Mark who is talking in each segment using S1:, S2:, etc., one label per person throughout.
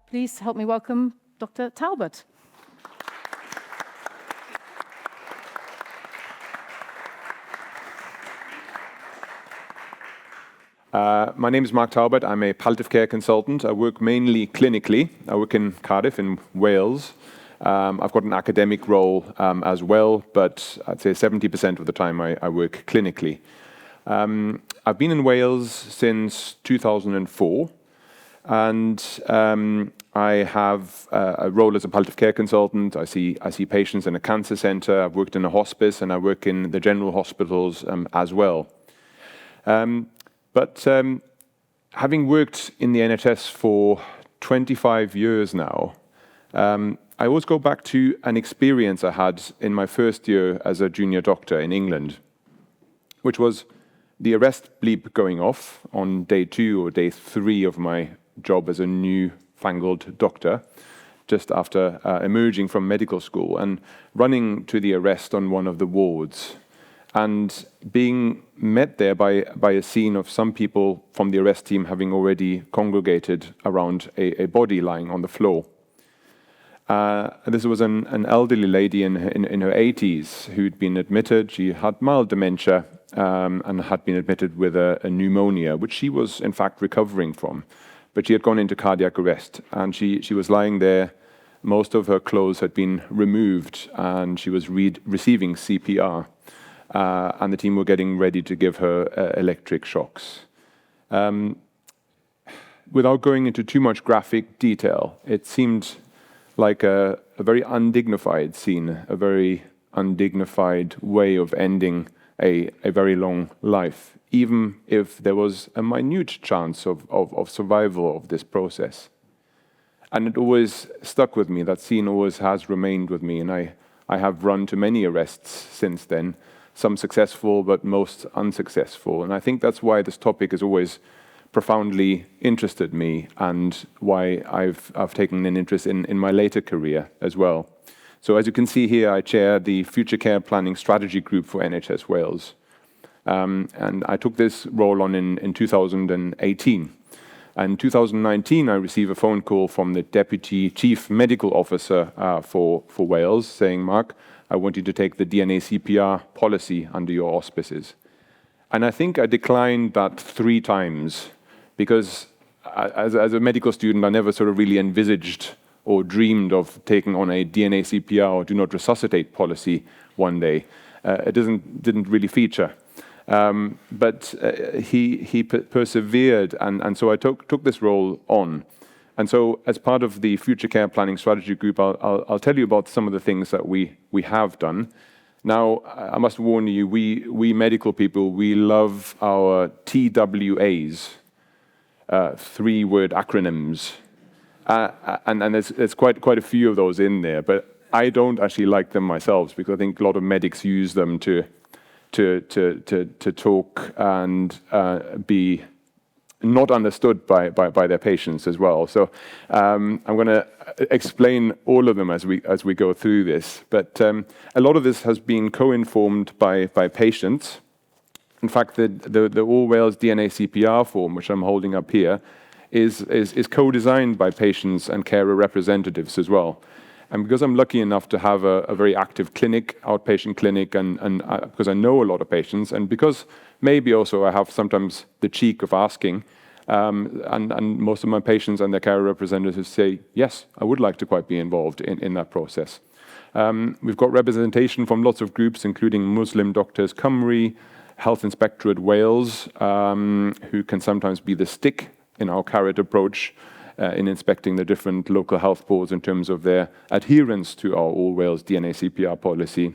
S1: please help me welcome Dr. Taubert.
S2: My name is Mark Taubert. I'm a palliative care consultant. I work mainly clinically. I work in Cardiff in Wales. I've got an academic role as well, but I'd say 70% of the time I work clinically. I've been in Wales since 2004, and I have a role as a palliative care consultant. I see patients in a cancer centre. I've worked in a hospice, and I work in the general hospitals as well. But having worked in the NHS for 25 years now, I always go back to an experience I had in my first year as a junior doctor in England, which was the arrest bleep going off on day 2 or day 3 of my job as a newfangled doctor, just after emerging from medical school and running to the arrest on one of the wards, and being met there by a scene of some people from the arrest team having already congregated around a body lying on the floor. This was an elderly lady in her 80s who'd been admitted. She had mild dementia and had been admitted with a pneumonia, which she was in fact recovering from. But she had gone into cardiac arrest, and she was lying there. Most of her clothes had been removed, and she was receiving CPR. And the team were getting ready to give her electric shocks. Without going into too much graphic detail, it seemed like a very undignified scene, a very undignified way of ending a very long life, even if there was a minute chance of survival of this process. And it always stuck with me. That scene always has remained with me, and I have run to many arrests since then, some successful, but most unsuccessful. And I think that's why this topic has always profoundly interested me, and why I've taken an interest in my later career as well. So as you can see here, I chair the Future Care Planning Strategy Group for NHS Wales. And I took this role on in 2018. And in 2019, I received a phone call from the Deputy Chief Medical Officer for Wales saying, "Mark, I want you to take the DNACPR policy under your auspices." And I think I declined that 3 times because as a medical student, I never sort of really envisaged or dreamed of taking on a DNACPR or do not resuscitate policy one day. It didn't really feature. But he persevered, and so I took this role on. And so as part of the Future Care Planning Strategy Group, I'll tell you about some of the things that we have done. Now, I must warn you, we medical people, we love our TWAs, 3-word acronyms. And there's quite a few of those in there, but I don't actually like them myself because I think a lot of medics use them to talk and be not understood by their patients as well. So I'm going to explain all of them as we go through this. But a lot of this has been co-informed by patients. In fact, the All Wales DNACPR form, which I'm holding up here, is co-designed by patients and carer representatives as well. And because I'm lucky enough to have a very active clinic, outpatient clinic, and because I know a lot of patients, and because maybe also I have sometimes the cheek of asking, and most of my patients and their carer representatives say, yes, I would like to quite be involved in that process. We've got representation from lots of groups, including Muslim Doctors Cymru, Health Inspectorate Wales, who can sometimes be the stick in our carrot approach in inspecting the different local health boards in terms of their adherence to our All Wales DNACPR policy.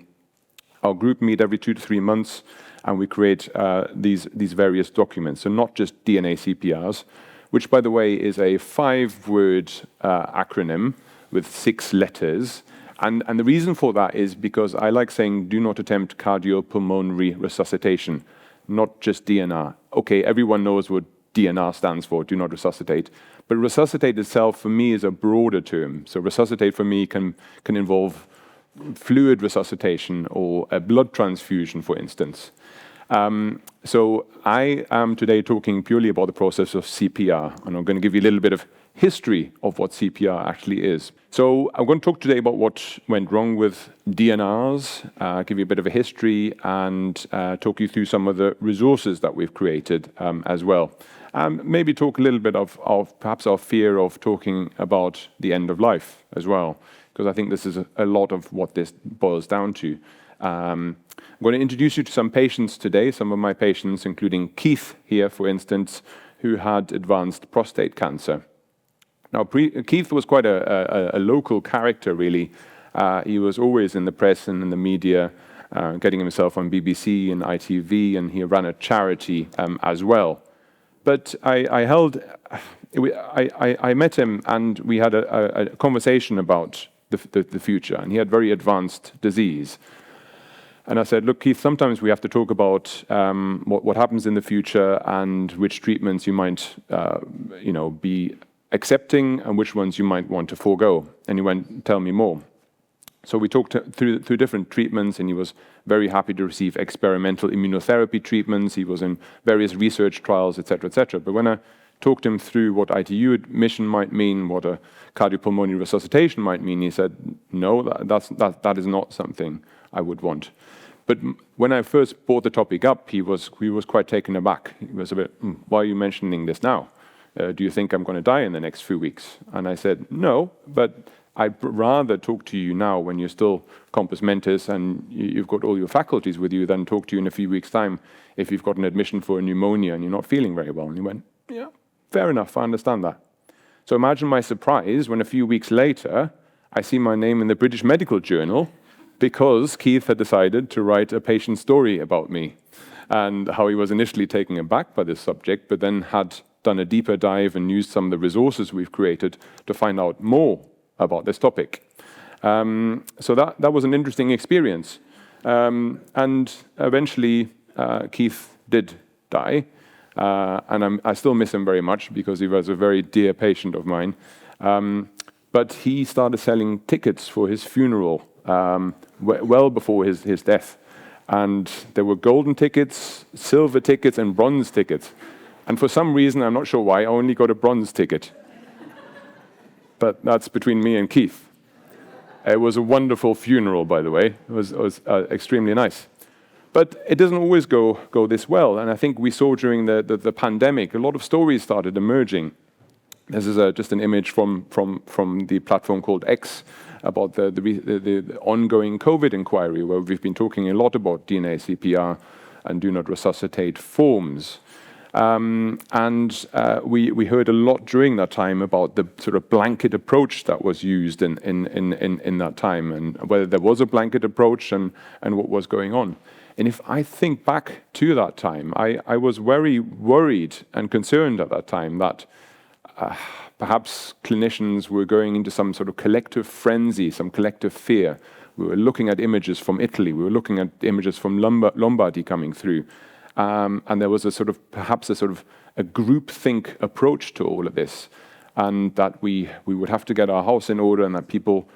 S2: Our group meet every 2 to 3 months, and we create these various documents. So not just DNACPRs, which, by the way, is a 5-word acronym with 6 letters. And the reason for that is because I like saying, do not attempt cardiopulmonary resuscitation, not just DNR. Okay, everyone knows what DNR stands for, do not resuscitate. But resuscitate itself, for me, is a broader term. So resuscitate, for me, can involve fluid resuscitation or a blood transfusion, for instance. So I am today talking purely about the process of CPR, and I'm going to give you a little bit of history of what CPR actually is. So I'm going to talk today about what went wrong with DNRs, give you a bit of a history, and talk you through some of the resources that we've created as well. Maybe talk a little bit of perhaps our fear of talking about the end of life as well, because I think this is a lot of what this boils down to. I'm going to introduce you to some patients today, some of my patients, including Keith here, for instance, who had advanced prostate cancer. Now, Keith was quite a local character, really. He was always in the press and in the media, getting himself on BBC and ITV, and he ran a charity as well. But I met him, and we had a conversation about the future, and he had very advanced disease. And I said, look, Keith, sometimes we have to talk about what happens in the future and which treatments you might be accepting and which ones you might want to forego. And he went, tell me more. So we talked through different treatments, and he was very happy to receive experimental immunotherapy treatments. He was in various research trials, etc., etc. But when I talked him through what ITU admission might mean, what a cardiopulmonary resuscitation might mean, he said, no, that is not something I would want. But when I first brought the topic up, he was quite taken aback. He was a bit, why are you mentioning this now? Do you think I'm going to die in the next few weeks? And I said, no, but I'd rather talk to you now when you're still compos mentis and you've got all your faculties with you than talk to you in a few weeks' time if you've got an admission for a pneumonia and you're not feeling very well. And he went, yeah, fair enough, I understand that. So imagine my surprise when a few weeks later, I see my name in the British Medical Journal because Keith had decided to write a patient story about me and how he was initially taken aback by this subject, but then had done a deeper dive and used some of the resources we've created to find out more about this topic. So that was an interesting experience. And eventually, Keith did die. And I still miss him very much because he was a very dear patient of mine. But he started selling tickets for his funeral well before his death. And there were golden tickets, silver tickets, and bronze tickets. And for some reason, I'm not sure why, I only got a bronze ticket. But that's between me and Keith. It was a wonderful funeral, by the way. It was extremely nice. But it doesn't always go this well. And I think we saw during the pandemic, a lot of stories started emerging. This is just an image from the platform called X about the ongoing COVID inquiry, where we've been talking a lot about DNACPR and do not resuscitate forms. And we heard a lot during that time about the sort of blanket approach that was used in that time, and whether there was a blanket approach and what was going on. And if I think back to that time, I was very worried and concerned at that time that perhaps clinicians were going into some sort of collective frenzy, some collective fear. We were looking at images from Italy. We were looking at images from Lombardy coming through. And there was perhaps a groupthink approach to all of this, and that we would have to get our house in order, and that people,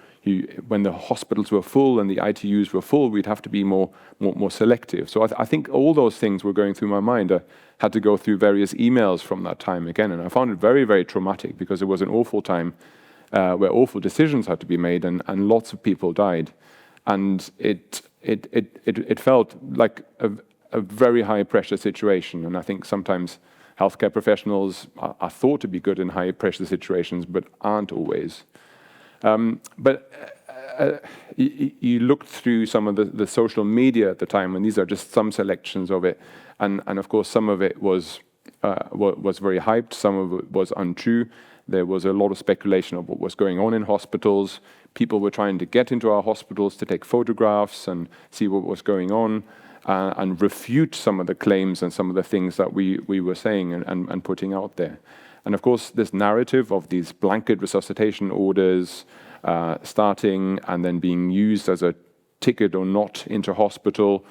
S2: when the hospitals were full and the ITUs were full, we'd have to be more selective. So I think all those things were going through my mind. I had to go through various emails from that time again, and I found it very, very traumatic because it was an awful time where awful decisions had to be made, and lots of people died, and it felt like a very high-pressure situation. And I think sometimes healthcare professionals are thought to be good in high-pressure situations, but aren't always. But you looked through some of the social media at the time, and these are just some selections of it. And of course, some of it was very hyped, some of it was untrue. There was a lot of speculation of what was going on in hospitals. People were trying to get into our hospitals to take photographs and see what was going on. And refute some of the claims and some of the things that we were saying and putting out there. And of course, this narrative of these blanket resuscitation orders starting and then being used as a ticket or not into hospital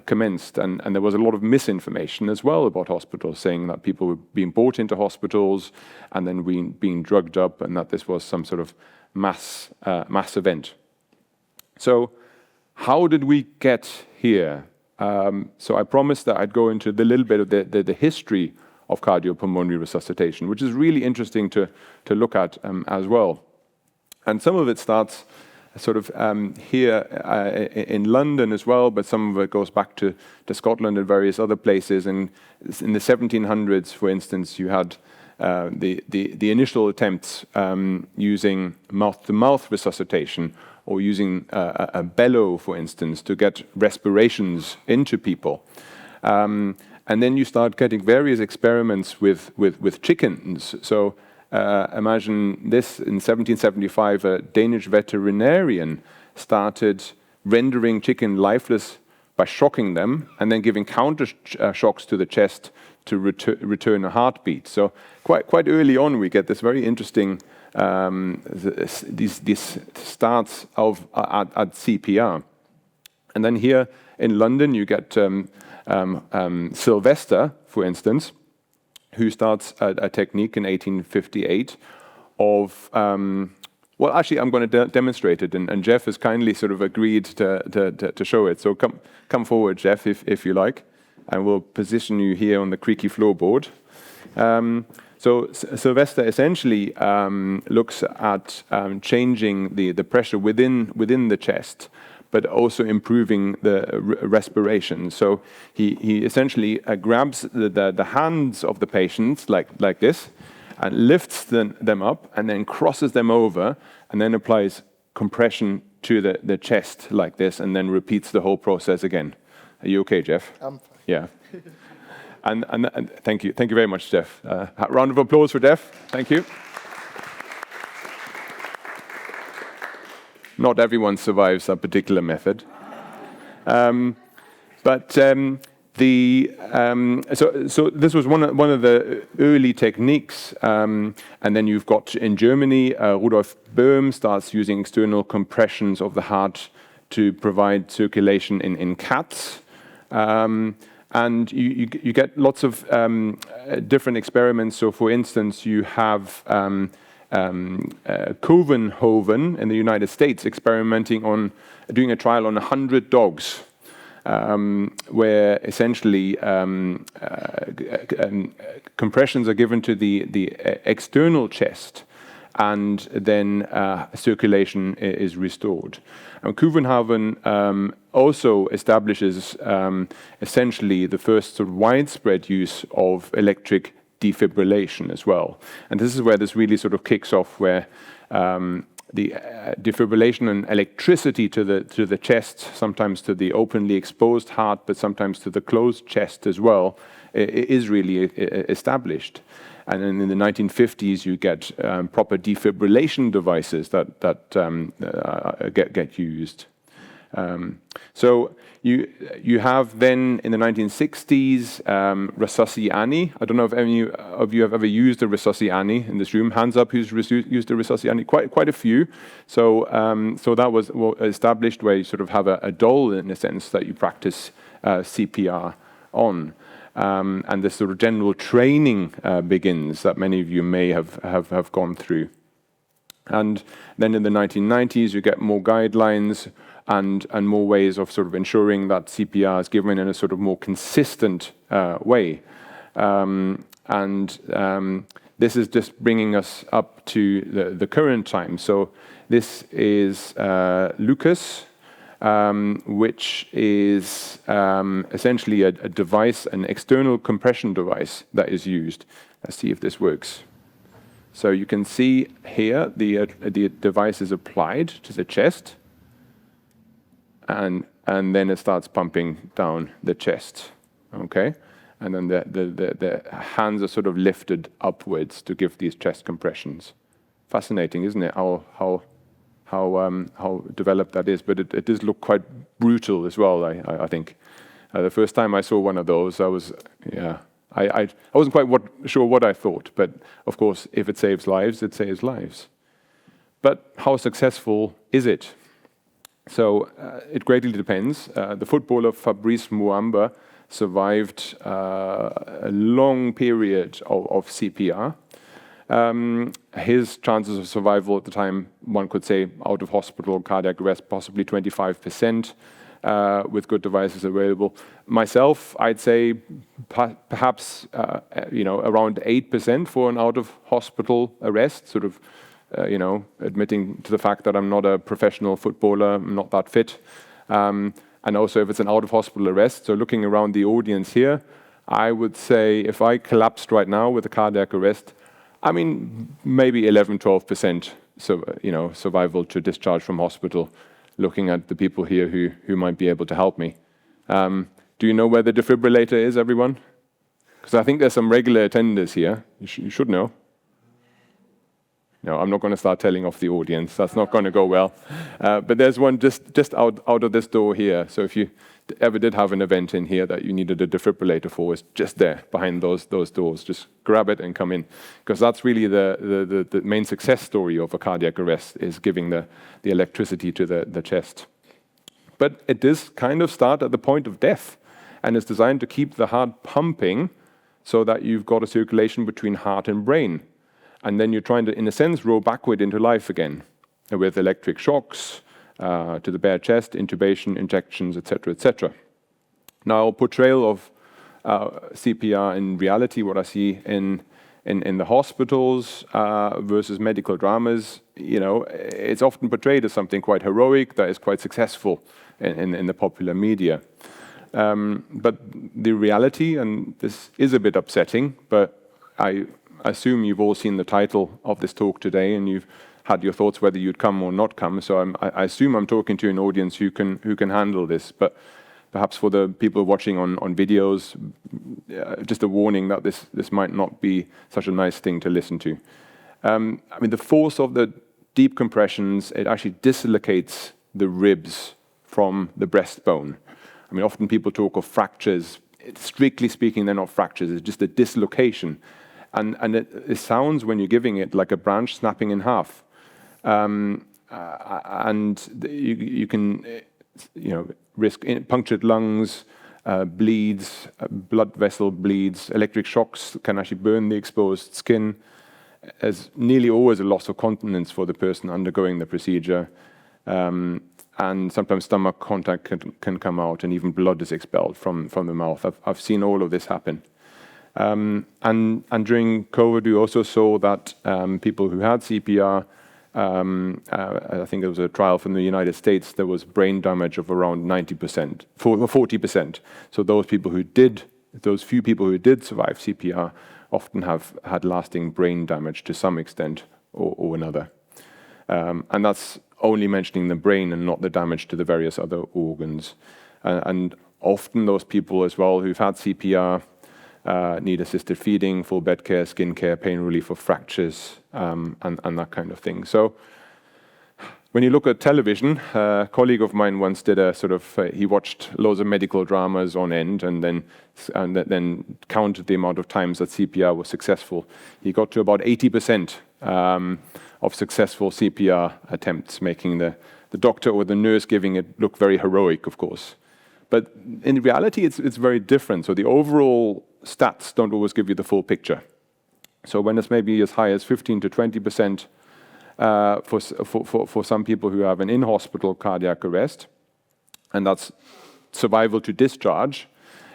S2: commenced. And there was a lot of misinformation as well about hospitals, saying that people were being brought into hospitals and then being drugged up, and that this was some sort of mass event. So how did we get here? So I promised that I'd go into the little bit of the history of cardiopulmonary resuscitation, which is really interesting to look at as well. And some of it starts sort of here in London as well, but some of it goes back to Scotland and various other places. And in the 1700s, for instance, you had the initial attempts using mouth-to-mouth resuscitation, or using a bellow, for instance, to get respirations into people. And then you start getting various experiments with chickens. So imagine this: in 1775, a Danish veterinarian started rendering chicken lifeless by shocking them and then giving counter shocks to the chest to return a heartbeat. So quite early on, we get this very interesting these starts at CPR. And then here in London, you get Sylvester, for instance, who starts a technique in 1858 of, well, actually, I'm going to demonstrate it, and Jeff has kindly sort of agreed to show it. So come forward, Jeff, if you like, and we'll position you here on the creaky floorboard. So Sylvester essentially looks at changing the pressure within the chest, but also improving the respiration. So he essentially grabs the hands of the patients like this, and lifts them up, and then crosses them over, and then applies compression to the chest like this, and then repeats the whole process again. Are you okay, Jeff?
S3: I'm fine.
S2: Yeah. And thank you very much, Jeff. Round of applause for Jeff. Thank you. Not everyone survives that particular method, so this was one of the early techniques, and then you've got in Germany, Rudolf Böhm starts using external compressions of the heart to provide circulation in cats. And you get lots of different experiments. So, for instance, you have Covenhoven in the United States experimenting on doing a trial on 100 dogs, where essentially compressions are given to the external chest, and then circulation is restored. And Covenhoven also establishes essentially the first sort of widespread use of electric defibrillation as well. And this is where this really sort of kicks off, where the defibrillation and electricity to the chest, sometimes to the openly exposed heart, but sometimes to the closed chest as well, is really established. And then in the 1950s, you get proper defibrillation devices that get used. So you have then in the 1960s Resuscitate. I don't know if any of you have ever used a Resuscitate in this room. Hands up who's used a Resuscitate. Quite a few. So that was established, where you sort of have a doll, in a sense, that you practice CPR on. And this sort of general training begins that many of you may have gone through. And then in the 1990s, you get more guidelines and more ways of sort of ensuring that CPR is given in a sort of more consistent way. This is just bringing us up to the current time. So this is Lucas, which is essentially a device, an external compression device that is used. Let's see if this works. So you can see here the device is applied to the chest, and then it starts pumping down the chest. Okay, and then the hands are sort of lifted upwards to give these chest compressions. Fascinating, isn't it? How developed that is, but it does look quite brutal as well. I think the first time I saw one of those, I wasn't quite sure what I thought. But of course, if it saves lives, it saves lives. But how successful is it? So it greatly depends. The footballer Fabrice Muamba survived a long period of CPR. His chances of survival at the time, one could say, out of hospital cardiac arrest, possibly 25%. with good devices available. Myself, I'd say perhaps around 8% for an out-of-hospital arrest, sort of admitting to the fact that I'm not a professional footballer, I'm not that fit. And also if it's an out-of-hospital arrest, so looking around the audience here, I would say if I collapsed right now with a cardiac arrest, I mean, maybe 11-12% survival to discharge from hospital, looking at the people here who might be able to help me. Do you know where the defibrillator is, everyone? Because I think there's some regular attenders here. You should know. No, I'm not going to start telling off the audience. That's not going to go well. But there's one just out of this door here. So if you ever did have an event in here that you needed a defibrillator for, it's just there behind those doors. Just grab it and come in. Because that's really the main success story of a cardiac arrest, is giving the electricity to the chest. But it does kind of start at the point of death, and it's designed to keep the heart pumping so that you've got a circulation between heart and brain. And then you're trying to, in a sense, roll backward into life again with electric shocks to the bare chest, intubation, injections, etc., etc. Now, portrayal of CPR in reality, what I see in the hospitals versus medical dramas, it's often portrayed as something quite heroic that is quite successful in the popular media. But the reality, and this is a bit upsetting, but I assume you've all seen the title of this talk today, and you've had your thoughts whether you'd come or not come. So I assume I'm talking to an audience who can handle this. But perhaps for the people watching on videos, just a warning that this might not be such a nice thing to listen to. I mean, the force of the deep compressions, it actually dislocates the ribs from the breastbone. I mean, often people talk of fractures. Strictly speaking, they're not fractures. It's just a dislocation. And it sounds, when you're giving it, like a branch snapping in half. And you can risk punctured lungs, bleeds, blood vessel bleeds. Electric shocks can actually burn the exposed skin. There's nearly always a loss of continence for the person undergoing the procedure. And sometimes stomach contact can come out, and even blood is expelled from the mouth. I've seen all of this happen. And during COVID, we also saw that people who had CPR, I think there was a trial from the United States, there was brain damage of around 90%, 40%. So those few people who did survive CPR often have had lasting brain damage to some extent or another. And that's only mentioning the brain and not the damage to the various other organs. And often those people as well who've had CPR need assisted feeding, full bed care, skin care, pain relief for fractures, and that kind of thing. So when you look at television, a colleague of mine once did he watched loads of medical dramas on end and then counted the amount of times that CPR was successful. He got to about 80% of successful CPR attempts, making the doctor or the nurse giving it look very heroic, of course. But in reality, it's very different. So the overall stats don't always give you the full picture. So when it's maybe as high as 15 to 20% for some people who have an in-hospital cardiac arrest, and that's survival to discharge,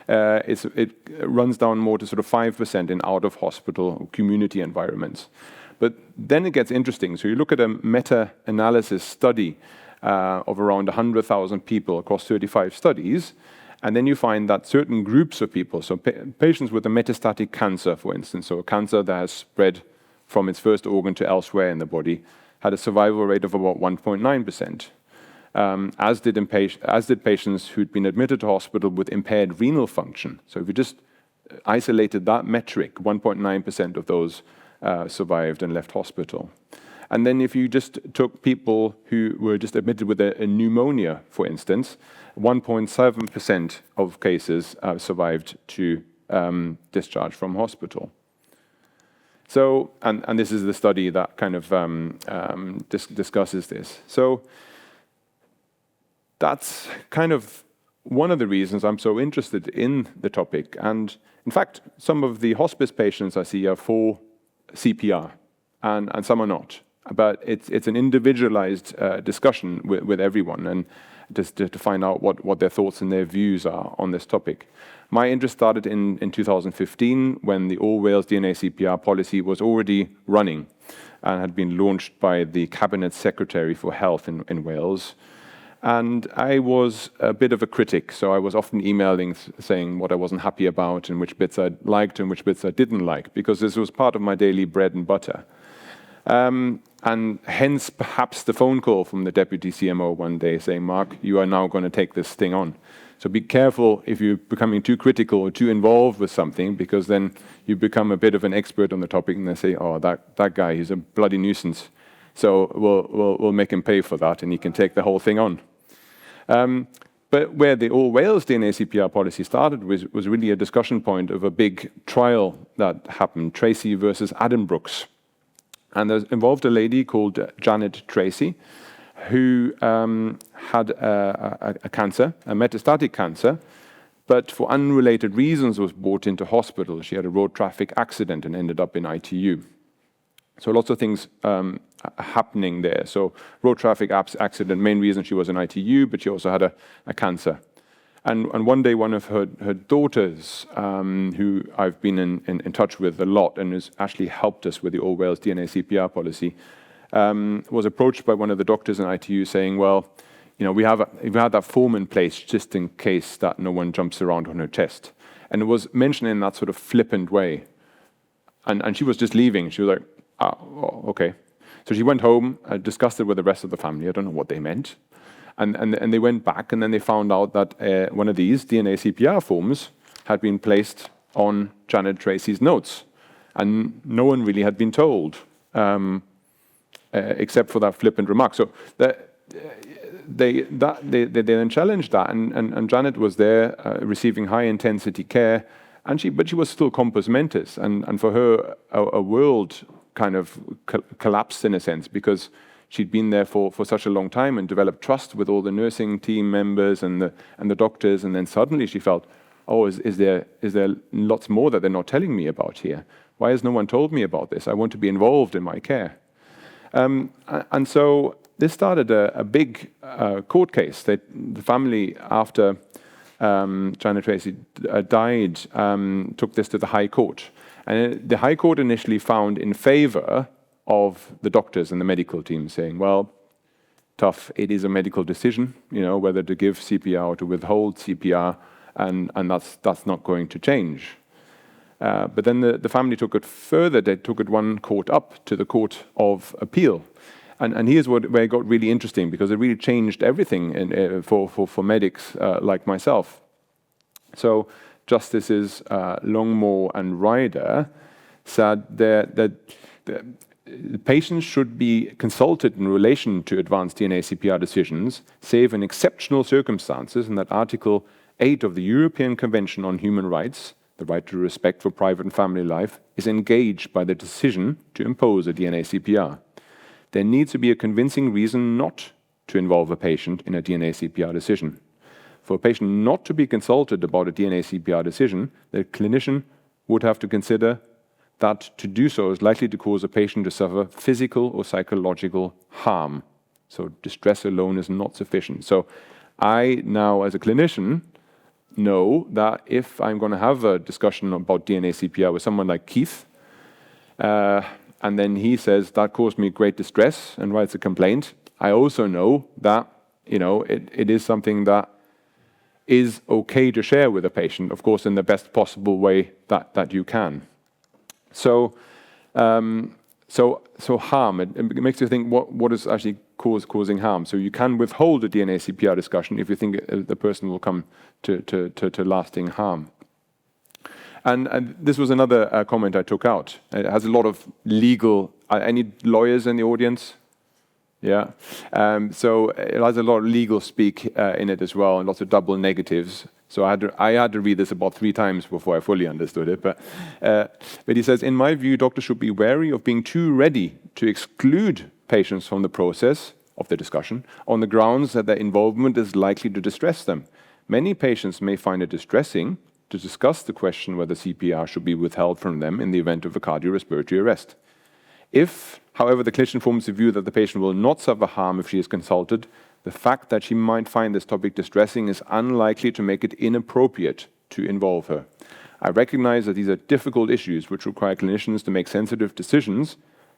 S2: it runs down more to sort of 5% in out-of-hospital community environments. But then it gets interesting. So you look at a meta-analysis study of around 100,000 people across 35 studies, and then you find that certain groups of people, so patients with a metastatic cancer, for instance, so a cancer that has spread from its first organ to elsewhere in the body, had a survival rate of about 1.9%, as did patients who'd been admitted to hospital with impaired renal function. So if you just isolated that metric, 1.9% of those survived and left hospital. And then if you just took people who were just admitted with a pneumonia, for instance, 1.7% of cases survived to discharge from hospital. So, and this is the study that kind of discusses this. So that's kind of one of the reasons I'm so interested in the topic. And in fact, some of the hospice patients I see are for CPR, and some are not. But it's an individualized discussion with everyone. just to find out what their thoughts and their views are on this topic. My interest started in 2015 when the All Wales DNA CPR policy was already running and had been launched by the Cabinet Secretary for Health in Wales. And I was a bit of a critic, so I was often emailing saying what I wasn't happy about and which bits I liked and which bits I didn't like, because this was part of my daily bread and butter. And hence perhaps the phone call from the deputy CMO one day saying, Mark, you are now going to take this thing on. So be careful if you're becoming too critical or too involved with something, because then you become a bit of an expert on the topic and they say, oh, that guy, he's a bloody nuisance. So we'll make him pay for that and he can take the whole thing on. But where the All Wales DNA CPR policy started was really a discussion point of a big trial that happened, Tracey versus Addenbrooks. And it involved a lady called Janet Tracey, who had a cancer, a metastatic cancer, but for unrelated reasons was brought into hospital. She had a road traffic accident and ended up in ITU. So lots of things happening there. So road traffic accident, main reason she was in ITU, but she also had a cancer. And one day, one of her daughters, who I've been in touch with a lot and has actually helped us with the All Wales DNA CPR policy, was approached by one of the doctors in ITU saying, well, you know, we have that form in place just in case that no one jumps around on her chest. And it was mentioned in that sort of flippant way. And she was just leaving. She was like, oh, okay. So she went home, discussed it with the rest of the family. I don't know what they meant. And they went back, and then they found out that one of these DNA CPR forms had been placed on Janet Tracey's notes. And no one really had been told, except for that flippant remark. So they then challenged that, and Janet was there receiving high-intensity care, but she was still compos mentis. And for her, a world kind of collapsed in a sense, because she'd been there for such a long time and developed trust with all the nursing team members and the doctors, and then suddenly she felt, oh, is there lots more that they're not telling me about here? Why has no one told me about this? I want to be involved in my care. And so this started a big court case. The family, after Janet Tracey died, took this to the High Court. And the High Court initially found in favor of the doctors and the medical team, saying, well, tough, it is a medical decision, you know, whether to give CPR or to withhold CPR, and that's not going to change. But then the family took it further. They took it one court up to the Court of Appeal. And here's where it got really interesting, because it really changed everything for medics like myself. So Justices Longmore and Ryder said that the patients should be consulted in relation to advanced DNA CPR decisions, save in exceptional circumstances, and that Article 8 of the European Convention on Human Rights, the right to respect for private and family life, is engaged by the decision to impose a DNA CPR. There needs to be a convincing reason not to involve a patient in a DNA CPR decision. For a patient not to be consulted about a DNA CPR decision, the clinician would have to consider that to do so is likely to cause a patient to suffer physical or psychological harm. So distress alone is not sufficient. So I now, as a clinician, know that if I'm going to have a discussion about DNA CPR with someone like Keith, and then he says that caused me great distress and writes a complaint, I also know that, you know, it is something that is okay to share with a patient, of course, in the best possible way that you can. So harm, it makes you think what is actually causing harm. So you can withhold a DNA CPR discussion if you think the person will come to lasting harm. And this was another comment I took out. It has a lot of legal. Any lawyers in the audience? Yeah. So it has a lot of legal speak in it as well, and lots of double negatives. So I had to read this about 3 times before I fully understood it. But he says, in my view, doctors should be wary of being too ready to exclude patients from the process of the discussion on the grounds that their involvement is likely to distress them. Many patients may find it distressing to discuss the question whether CPR should be withheld from them in the event of a cardiorespiratory arrest. If, however, the clinician forms the view that the patient will not suffer harm if she is consulted, The fact that she might find this topic distressing is unlikely to make it inappropriate to involve her. I recognize that these are difficult issues which require clinicians to make sensitive decisions,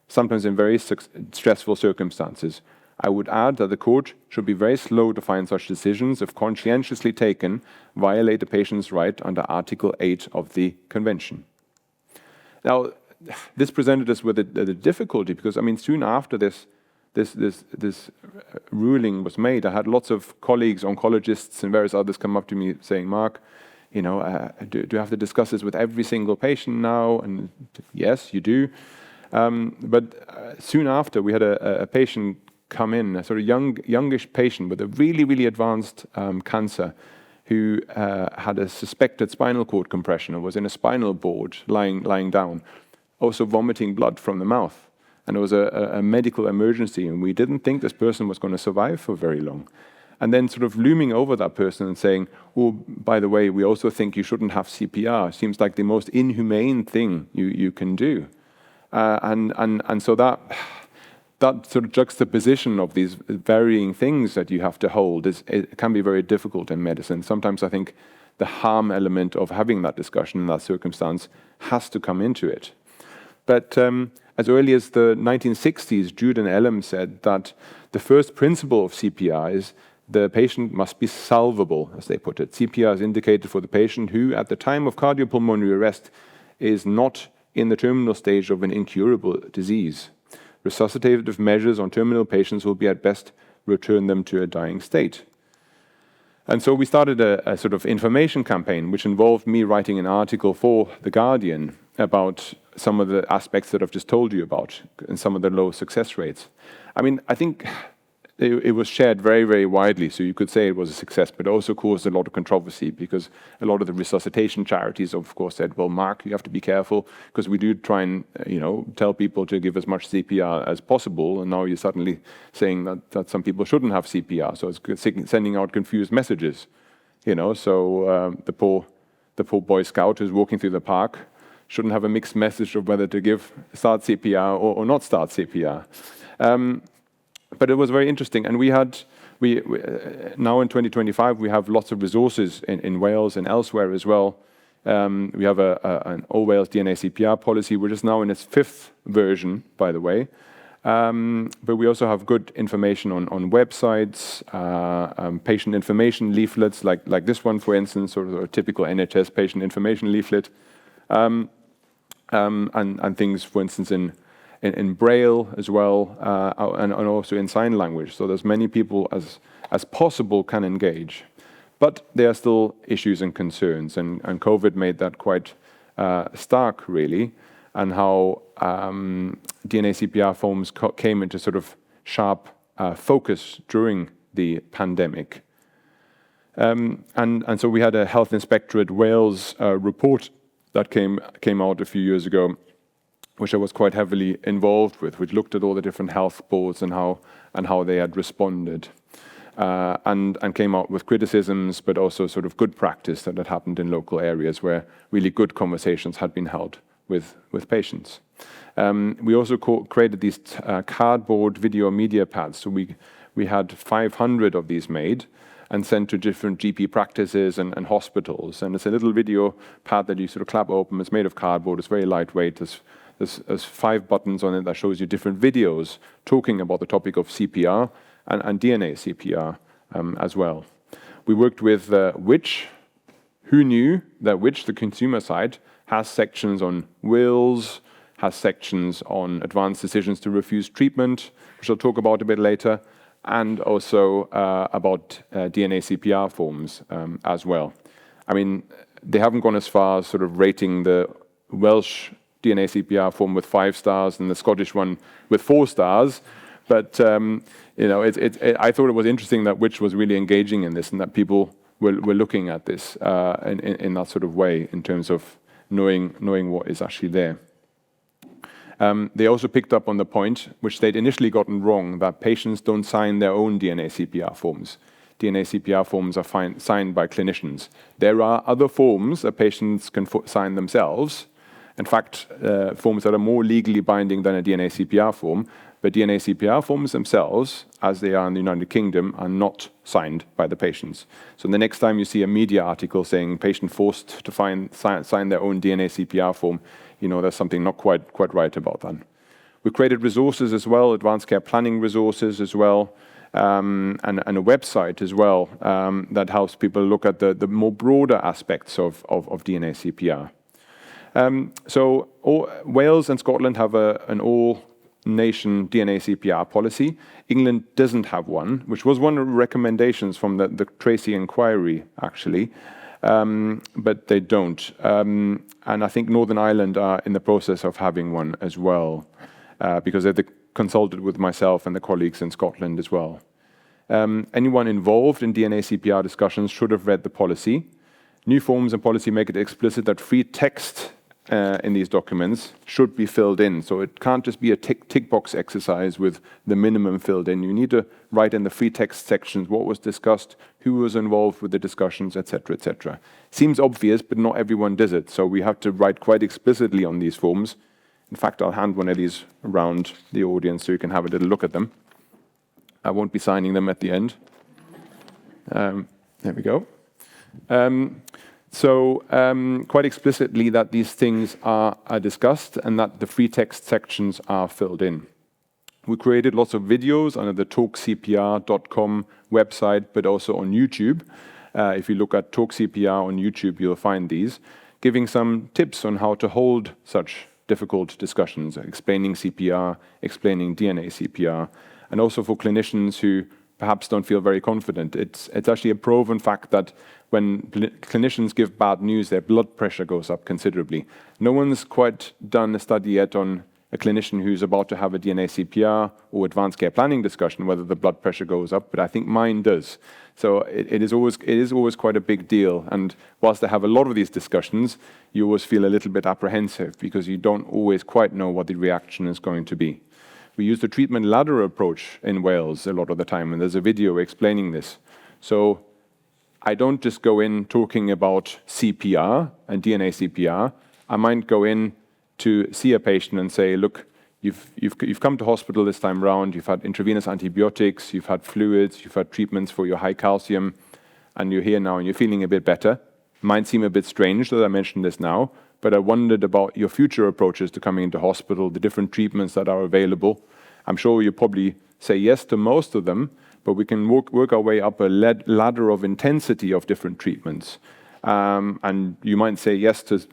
S2: sometimes in very stressful circumstances. I would add that the court should be very slow to find such decisions, if conscientiously taken, violate the patient's right under Article 8 of the Convention. Now, this presented us with a difficulty because, I mean, soon after this ruling was made, I had lots of colleagues, oncologists and various others come up to me saying, Mark, you know, do you have to discuss this with every single patient now? And yes, you do. But soon after, we had a patient come in, a sort of youngish patient with a really, really advanced cancer who had a suspected spinal cord compression and was in a spinal board lying down, also vomiting blood from the mouth. And it was a medical emergency, and we didn't think this person was going to survive for very long. And then sort of looming over that person and saying, oh, by the way, we also think you shouldn't have CPR. Seems like the most inhumane thing you can do. And so that sort of juxtaposition of these varying things that you have to hold it can be very difficult in medicine. Sometimes I think the harm element of having that discussion in that circumstance has to come into it. But as early as the 1960s, Jude and Ellum said that the first principle of CPR is the patient must be salvable, as they put it. CPR is indicated for the patient who, at the time of cardiopulmonary arrest, is not in the terminal stage of an incurable disease. Resuscitative measures on terminal patients will be at best return them to a dying state. And so we started a sort of information campaign, which involved me writing an article for The Guardian about some of the aspects that I've just told you about and some of the low success rates. I mean, I think it was shared very, very widely, so you could say it was a success, but it also caused a lot of controversy because a lot of the resuscitation charities, of course, said, well, Mark, you have to be careful because we do try and, tell people to give as much CPR as possible, and now you're suddenly saying that some people shouldn't have CPR, so it's sending out confused messages, so the poor Boy Scout who's walking through the park shouldn't have a mixed message of whether to start CPR or not start CPR. But it was very interesting, and we now in 2025 we have lots of resources in Wales and elsewhere as well. We have an all Wales DNACPR policy, which is now in its 5th version, by the way. But we also have good information on websites, patient information leaflets, like this one, for instance, or a typical NHS patient information leaflet, and things, for instance, in Braille as well, and also in sign language. So there's many people as possible can engage. But there are still issues and concerns, and COVID made that quite stark, really, and how DNACPR forms came into sort of sharp focus during the pandemic. And so we had a Health Inspectorate Wales report that came out a few years ago, which I was quite heavily involved with, which looked at all the different health boards and how they had responded, and came out with criticisms, but also sort of good practice that had happened in local areas where really good conversations had been held with patients. We also created these cardboard video media pads. So we had 500 of these made and sent to different GP practices and hospitals. And it's a little video pad that you sort of clap open. It's made of cardboard. It's very lightweight. There's 5 buttons on it that shows you different videos talking about the topic of CPR and DNA CPR as well. We worked with Which. Who knew that Which, the consumer site, has sections on wills, has sections on advanced decisions to refuse treatment, which I'll talk about a bit later, and also about DNA CPR forms as well. I mean, they haven't gone as far as sort of rating the Welsh DNA CPR form with 5 stars and the Scottish one with 4 stars. But I thought it was interesting that Which was really engaging in this and that people were looking at this in that sort of way in terms of knowing what is actually there. They also picked up on the point, which they'd initially gotten wrong, that patients don't sign their own DNA CPR forms. DNA CPR forms are signed by clinicians. There are other forms that patients can sign themselves. In fact, forms that are more legally binding than a DNA CPR form, But DNA CPR forms themselves, as they are in the United Kingdom, are not signed by the patients. So the next time you see a media article saying patient forced to sign their own DNA CPR form, you know there's something not quite right about that. We created resources as well, advanced care planning resources as well, and a website as well that helps people look at the more broader aspects of DNA CPR. So Wales and Scotland have an all-nation DNA CPR policy. England doesn't have one, which was one of the recommendations from the Tracey inquiry, actually, but they don't. And I think Northern Ireland are in the process of having one as well, because they've consulted with myself and the colleagues in Scotland as well. Anyone involved in DNA CPR discussions should have read the policy. New forms and policy make it explicit that free text in these documents should be filled in. So it can't just be a tick box exercise with the minimum filled in. You need to write in the free text sections what was discussed, who was involved with the discussions, etc., etc. Seems obvious, but not everyone does it. So we have to write quite explicitly on these forms. In fact, I'll hand one of these around the audience so you can have a little look at them. I won't be signing them at the end. There we go. So quite explicitly that these things are discussed and that the free text sections are filled in. We created lots of videos under the talkcpr.com website, but also on YouTube. If you look at TalkCPR on YouTube, you'll find these, giving some tips on how to hold such difficult discussions, explaining CPR, explaining DNA CPR, and also for clinicians who perhaps don't feel very confident. It's actually a proven fact that when clinicians give bad news, their blood pressure goes up considerably. No one's quite done a study yet on a clinician who's about to have a DNA CPR or advanced care planning discussion, whether the blood pressure goes up, but I think mine does. So it is always quite a big deal. And whilst I have a lot of these discussions, you always feel a little bit apprehensive because you don't always quite know what the reaction is going to be. We use the treatment ladder approach in Wales a lot of the time, and there's a video explaining this. So I don't just go in talking about CPR and DNA CPR. I might go in to see a patient and say, look, you've come to hospital this time round, you've had intravenous antibiotics, you've had fluids, you've had treatments for your high calcium, and you're here now and you're feeling a bit better. Might seem a bit strange that I mentioned this now, but I wondered about your future approaches to coming into hospital, the different treatments that are available. I'm sure you probably say yes to most of them, but we can work our way up a ladder of intensity of different treatments. And you might say yes to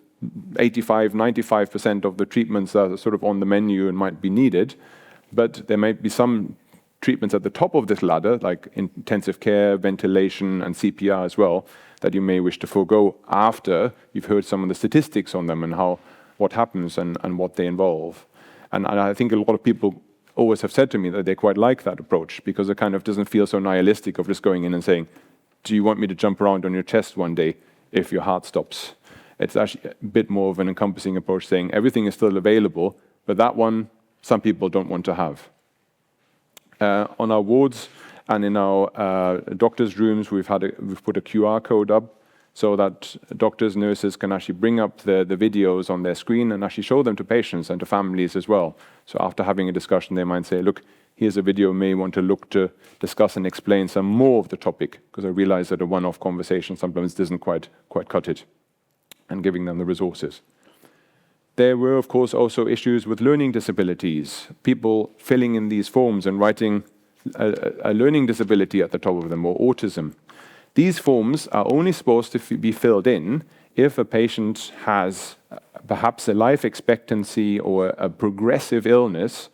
S2: 85, 95% of the treatments that are sort of on the menu and might be needed, but there might be some treatments at the top of this ladder, like intensive care, ventilation, and CPR as well, that you may wish to forego after you've heard some of the statistics on them and what happens and what they involve. And I think a lot of people always have said to me that they quite like that approach because it kind of doesn't feel so nihilistic of just going in and saying, do you want me to jump around on your chest one day if your heart stops? It's actually a bit more of an encompassing approach saying everything is still available, but that one some people don't want to have. On our wards and in our doctors' rooms, we've put a QR code up so that doctors, nurses can actually bring up the videos on their screen and actually show them to patients and to families as well. So after having a discussion, they might say, look, here's a video you may want to look to discuss and explain some more of the topic, because I realize that a one-off conversation sometimes doesn't quite cut it, and giving them the resources. There were, of course, also issues with learning disabilities, people filling in these forms and writing a learning disability at the top of them, or autism. These forms are only supposed to be filled in if a patient has perhaps a life expectancy or a progressive illness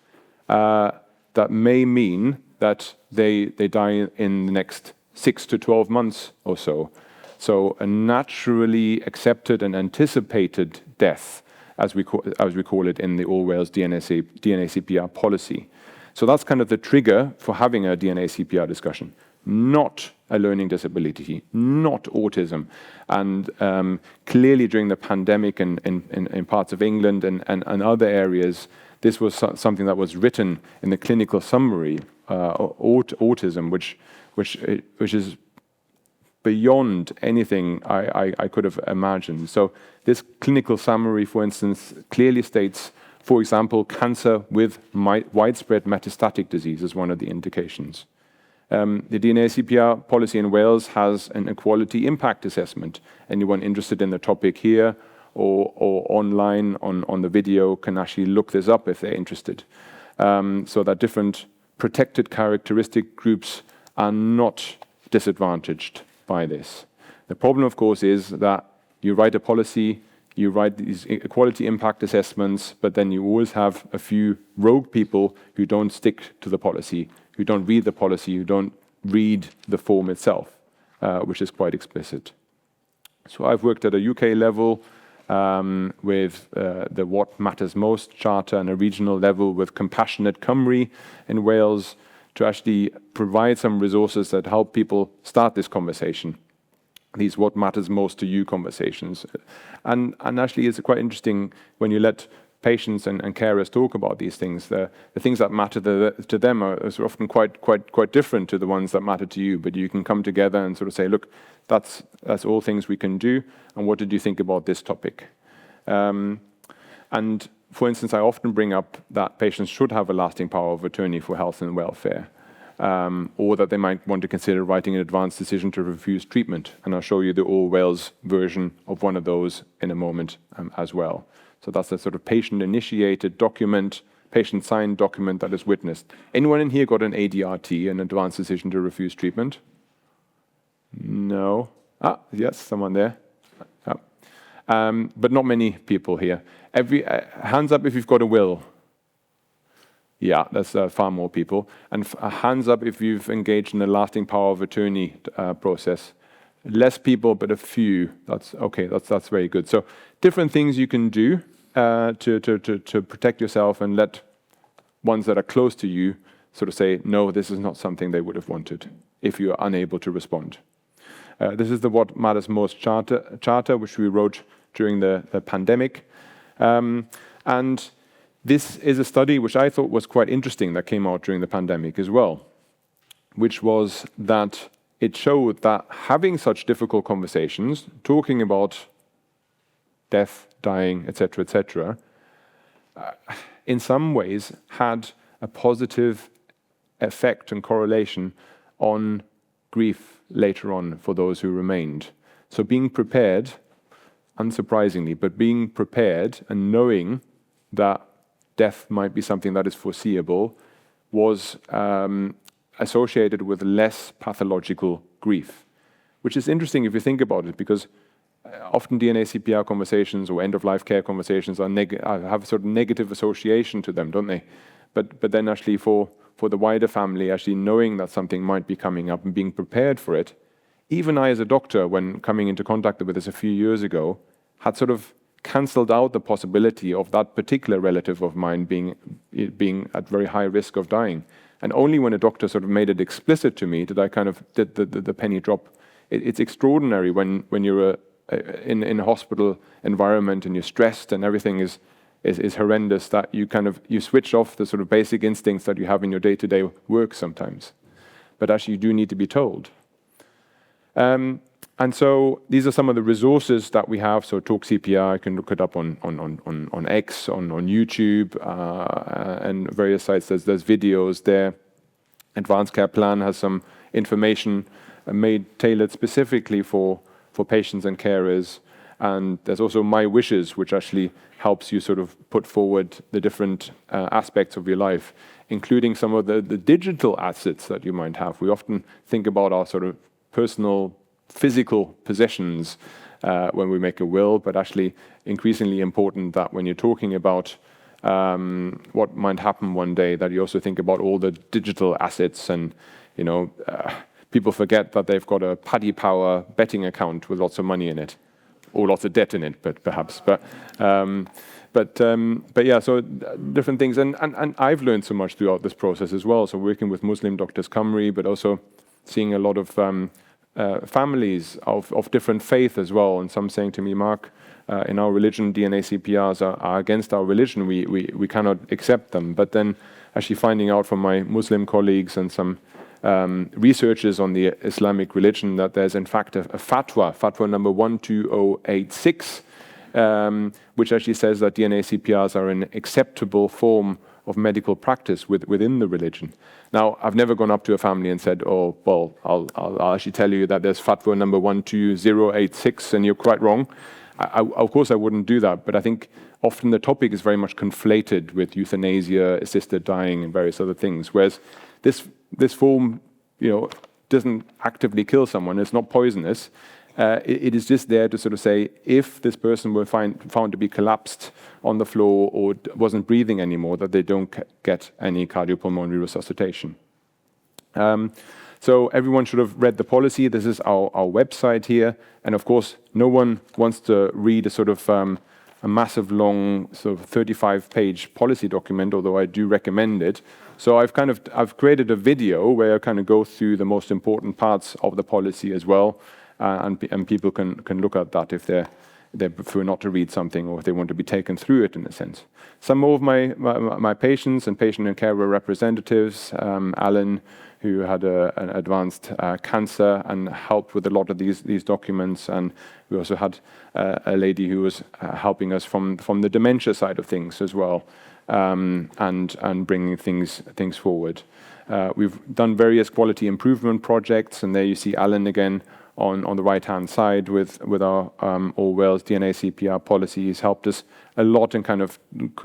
S2: that may mean that they die in the next 6 to 12 months or so. So a naturally accepted and anticipated death, as we call it in the All Wales DNA CPR policy. So that's kind of the trigger for having a DNA CPR discussion. Not a learning disability, not autism. And clearly during the pandemic in parts of England and other areas, this was something that was written in the clinical summary, autism, which is beyond anything I could have imagined. So this clinical summary, for instance, clearly states For example, cancer with widespread metastatic disease is one of the indications. The DNACPR policy in Wales has an equality impact assessment. Anyone interested in the topic here or online on the video can actually look this up if they're interested. So that different protected characteristic groups are not disadvantaged by this. The problem, of course, is that you write a policy, you write these equality impact assessments, but then you always have a few rogue people who don't stick to the policy, who don't read the policy, who don't read the form itself, which is quite explicit. So I've worked at a UK level with the What Matters Most Charter and a regional level with Compassionate Cymru in Wales to actually provide some resources that help people start this conversation, these what matters most to you conversations. And actually it's quite interesting when you let patients and carers talk about these things. The things that matter to them are often quite different to the ones that matter to you, but you can come together and sort of say, look, that's all things we can do, and what did you think about this topic? And for instance, I often bring up that patients should have a lasting power of attorney for health and welfare, or that they might want to consider writing an advance decision to refuse treatment. And I'll show you the All Wales version of one of those in a moment as well. So that's a sort of patient-initiated document, patient-signed document that is witnessed. Anyone in here got an ADRT, an advance decision to refuse treatment? No. Yes, someone there. But not many people here. Hands up if you've got a will. Yeah, that's far more people. And hands up if you've engaged in a lasting power of attorney process. Less people, but a few. That's okay. That's very good. So different things you can do to protect yourself and let ones that are close to you sort of say, no, this is not something they would have wanted if you are unable to respond. This is the What Matters Most Charter, which we wrote during the pandemic. And this is a study which I thought was quite interesting that came out during the pandemic as well, which was that it showed that having such difficult conversations, talking about death, dying, etc., in some ways had a positive effect and correlation on grief later on for those who remained. So being prepared, unsurprisingly, but being prepared and knowing that death might be something that is foreseeable was associated with less pathological grief, which is interesting if you think about it, because often DNACPR conversations or end-of-life care conversations have a sort of negative association to them, don't they? But then actually for the wider family, actually knowing that something might be coming up and being prepared for it, even I as a doctor, when coming into contact with this a few years ago, had sort of cancelled out the possibility of that particular relative of mine being at very high risk of dying. And only when a doctor sort of made it explicit to me did I kind of did the penny drop. It's extraordinary when you're in a hospital environment and you're stressed and everything is horrendous, that you switch off the sort of basic instincts that you have in your day-to-day work sometimes. But actually you do need to be told. And so these are some of the resources that we have. So TalkCPR, you can look it up on X, on YouTube, and various sites. There's videos there. Advanced Care Plan has some information tailored specifically for patients and carers. And there's also My Wishes, which actually helps you sort of put forward the different aspects of your life, including some of the digital assets that you might have. We often think about our sort of personal physical possessions when we make a will, but actually increasingly important that when you're talking about what might happen one day, that you also think about all the digital assets. And people forget that they've got a Paddy Power betting account with lots of money in it, or lots of debt in it, but yeah, so different things. And I've learned so much throughout this process as well. So working with Muslim Doctors Cymru, but also seeing a lot of families of different faith as well, and some saying to me, Mark, in our religion, DNACPRs are against our religion. We cannot accept them. But then actually finding out from my Muslim colleagues and some researchers on the Islamic religion that there's in fact a fatwa number 12086, which actually says that DNA CPRs are an acceptable form of medical practice within the religion. Now, I've never gone up to a family and said, oh, well, I'll actually tell you that there's fatwa number 12086 and you're quite wrong. Of course, I wouldn't do that, but I think often the topic is very much conflated with euthanasia, assisted dying, and various other things. Whereas this form, doesn't actively kill someone. It's not poisonous. It is just there to sort of say, if this person were found to be collapsed on the floor or wasn't breathing anymore, that they don't get any cardiopulmonary resuscitation. So everyone should have read the policy. This is our website here. And of course, no one wants to read a sort of a massive long sort of 35-page policy document, although I do recommend it. So I've created a video where I kind of go through the most important parts of the policy as well. And people can look at that if they prefer not to read something or if they want to be taken through it in a sense. Some more of my patients and patient and carer representatives, Alan, who had an advanced cancer and helped with a lot of these documents, and we also had a lady who was helping us from the dementia side of things as well, and bringing things forward. We've done various quality improvement projects, and there you see Alan again on the right-hand side with our All Wales DNA CPR policy. He's helped us a lot in kind of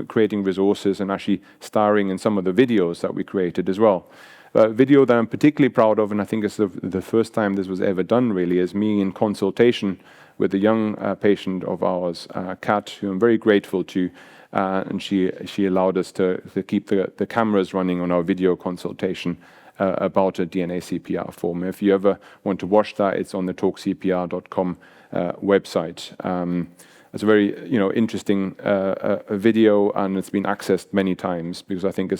S2: creating resources and actually starring in some of the videos that we created as well. A video that I'm particularly proud of, and I think it's the first time this was ever done really, is me in consultation with a young patient of ours, Kat, who I'm very grateful to, and she allowed us to keep the cameras running on our video consultation about a DNA CPR form. If you ever want to watch that, it's on the talkcpr.com website. It's a very interesting video, and it's been accessed many times because I think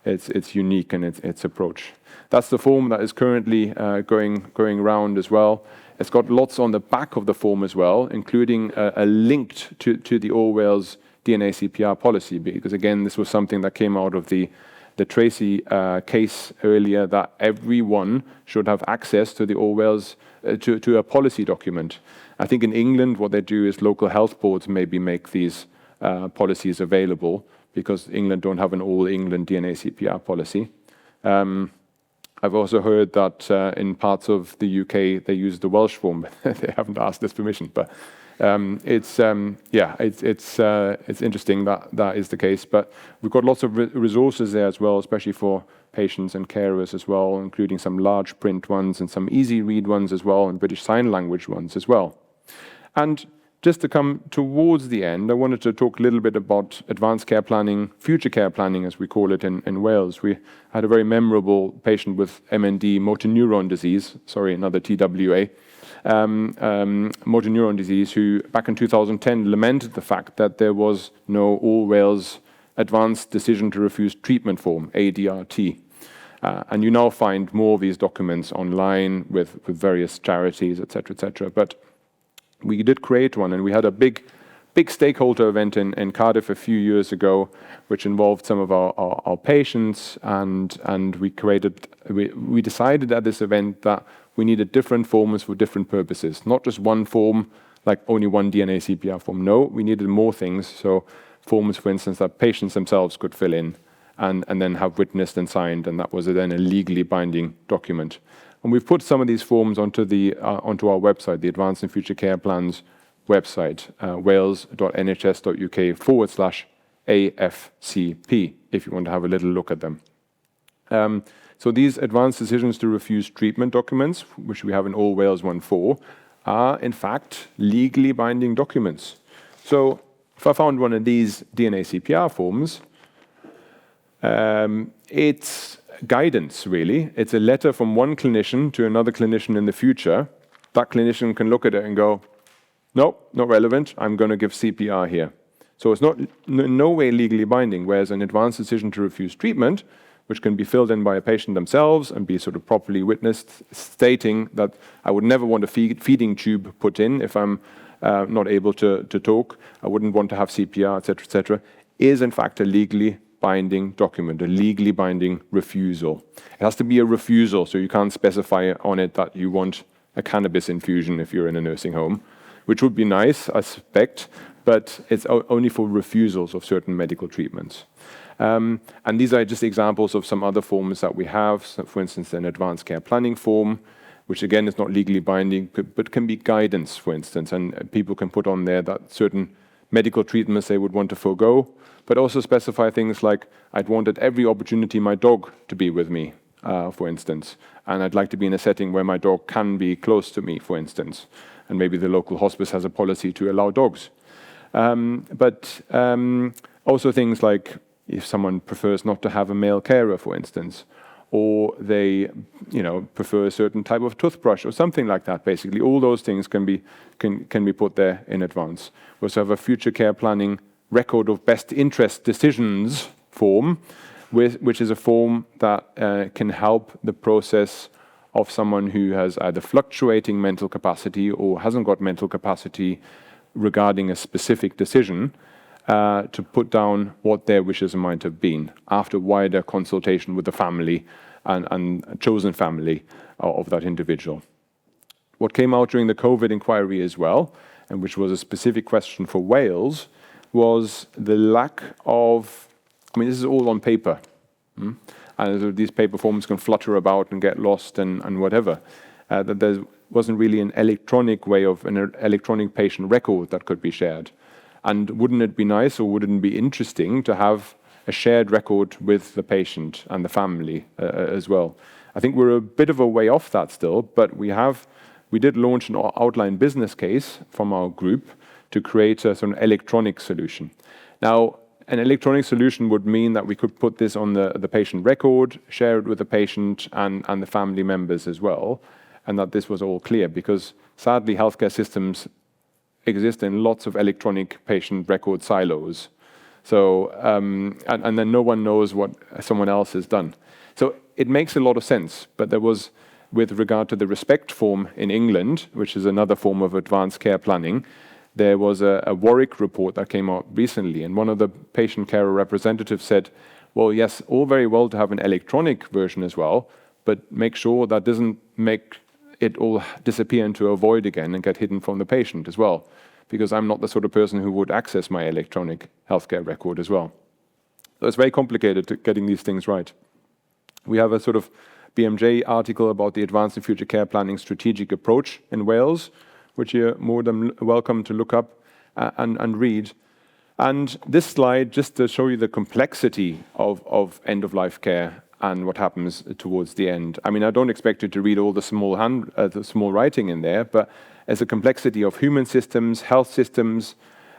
S2: it's unique in its approach. That's the form that is currently going around as well. It's got lots on the back of the form as well, including a link to the All Wales DNA CPR policy, because again, this was something that came out of the Tracey case earlier, that everyone should have access to the All Wales to a policy document. I think in England, what they do is local health boards maybe make these policies available, because England don't have an all England DNA CPR policy. I've also heard that in parts of the UK they use the Welsh form. They haven't asked this permission, but it's interesting that is the case. But we've got lots of resources there as well, especially for patients and carers as well, including some large print ones and some easy read ones as well, and British Sign Language ones as well. And just to come towards the end, I wanted to talk a little bit about advanced care planning, future care planning, as we call it in Wales. We had a very memorable patient with MND, motor neuron disease, sorry, another TWA, motor neuron disease, who back in 2010 lamented the fact that there was no All Wales Advanced Decision to Refuse Treatment form, ADRT. And you now find more of these documents online with various charities, etc., etc. But we did create one, and we had a big stakeholder event in Cardiff a few years ago, which involved some of our patients, and we decided at this event that we needed different forms for different purposes, not just one form, like only one DNA CPR form. No, we needed more things. So forms, for instance, that patients themselves could fill in and then have witnessed and signed, and that was then a legally binding document. And we've put some of these forms onto our website, the Advanced and Future Care Plans website, wales.nhs.uk/AFCP, if you want to have a little look at them. So these Advanced Decisions to Refuse Treatment documents, which we have in All Wales 1.4, are in fact legally binding documents. So if I found one of these DNA CPR forms, it's guidance, really. It's a letter from one clinician to another clinician in the future. That clinician can look at it and go, no, not relevant, I'm going to give CPR here. So it's not in no way legally binding, whereas an advanced decision to refuse treatment, which can be filled in by a patient themselves and be sort of properly witnessed, stating that I would never want a feeding tube put in if I'm not able to talk, I wouldn't want to have CPR, etc., is in fact a legally binding document, a legally binding refusal. It has to be a refusal, so you can't specify on it that you want a cannabis infusion if you're in a nursing home, which would be nice, I suspect, but it's only for refusals of certain medical treatments. And these are just examples of some other forms that we have. So for instance, an advanced care planning form, which again is not legally binding, but can be guidance, for instance, and people can put on there that certain medical treatments they would want to forego, but also specify things like, I'd want at every opportunity my dog to be with me, for instance, and I'd like to be in a setting where my dog can be close to me, for instance, and maybe the local hospice has a policy to allow dogs. But also things like if someone prefers not to have a male carer, for instance, or they, prefer a certain type of toothbrush or something like that. Basically, all those things can be put there in advance. We also have a future care planning record of best interest decisions form, which is a form that can help the process of someone who has either fluctuating mental capacity or hasn't got mental capacity regarding a specific decision, to put down what their wishes might have been after wider consultation with the family and chosen family of that individual. What came out during the COVID inquiry as well, and which was a specific question for Wales, was the lack of, this is all on paper, and these paper forms can flutter about and get lost and whatever, that there wasn't really an electronic way of an electronic patient record that could be shared. And wouldn't it be nice, or wouldn't it be interesting to have a shared record with the patient and the family as well? I think we're a bit of a way off that still, but we did launch an outline business case from our group to create a sort of electronic solution. Now, an electronic solution would mean that we could put this on the patient record, share it with the patient and the family members as well, and that this was all clear, because sadly healthcare systems exist in lots of electronic patient record silos. So, and then no one knows what someone else has done. So it makes a lot of sense, but there was, with regard to the RESPECT form in England, which is another form of advanced care planning, there was a Warwick report that came out recently, and one of the patient care representatives said, well, yes, all very well to have an electronic version as well, but make sure that doesn't make it all disappear into a void again and get hidden from the patient as well, because I'm not the sort of person who would access my electronic healthcare record as well. So it's very complicated getting these things right. We have a sort of BMJ article about the Advanced and Future Care Planning Strategic Approach in Wales, which you're more than welcome to look up and read. And this slide, just to show you the complexity of end-of-life care and what happens towards the end. I don't expect you to read all the small writing in there, but as a complexity of human systems, health systems,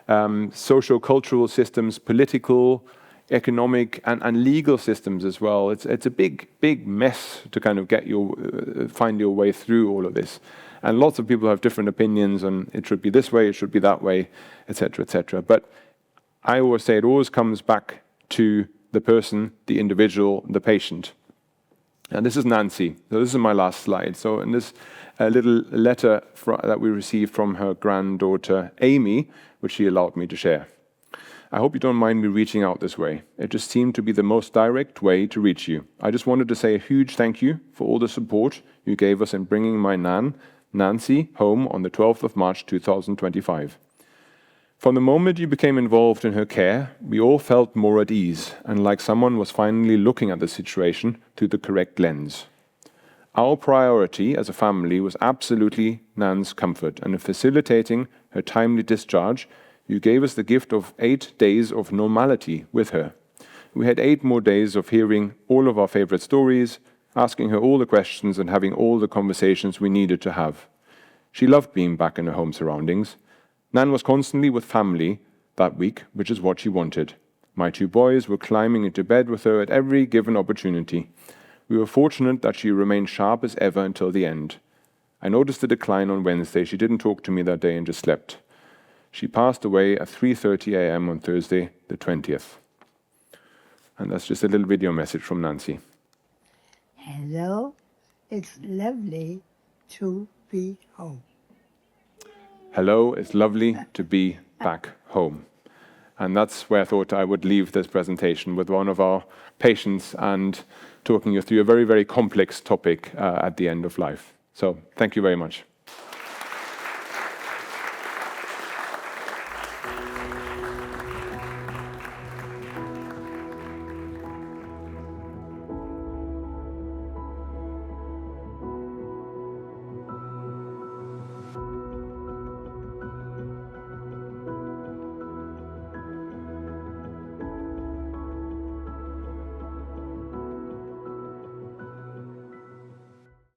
S2: social-cultural systems, political, economic, and legal systems as well. It's a big mess to kind of find your way through all of this. And lots of people have different opinions on it should be this way, it should be that way, etc., etc. But I always say it always comes back to the person, the individual, the patient. And this is Nancy. So this is my last slide. So in this little letter that we received from her granddaughter, Amy, which she allowed me to share. I hope you don't mind me reaching out this way. It just seemed to be the most direct way to reach you. I just wanted to say a huge thank you for all the support you gave us in bringing my nan, Nancy, home on the 12th of March 2025. From the moment you became involved in her care, we all felt more at ease and like someone was finally looking at the situation through the correct lens. Our priority as a family was absolutely Nan's comfort, and in facilitating her timely discharge, you gave us the gift of 8 days of normality with her. We had 8 more days of hearing all of our favorite stories, asking her all the questions and having all the conversations we needed to have. She loved being back in her home surroundings. Nan was constantly with family that week, which is what she wanted. My 2 boys were climbing into bed with her at every given opportunity. We were fortunate that she remained sharp as ever until the end. I noticed a decline on Wednesday. She didn't talk to me that day and just slept. She passed away at 3:30 a.m. on Thursday, the 20th. And that's just a little video message from Nancy.
S3: Hello, it's lovely to be home.
S2: Hello, it's lovely to be back home. And that's where I thought I would leave this presentation, with one of our patients and talking you through a very, very complex topic at the end of life. So thank you very much.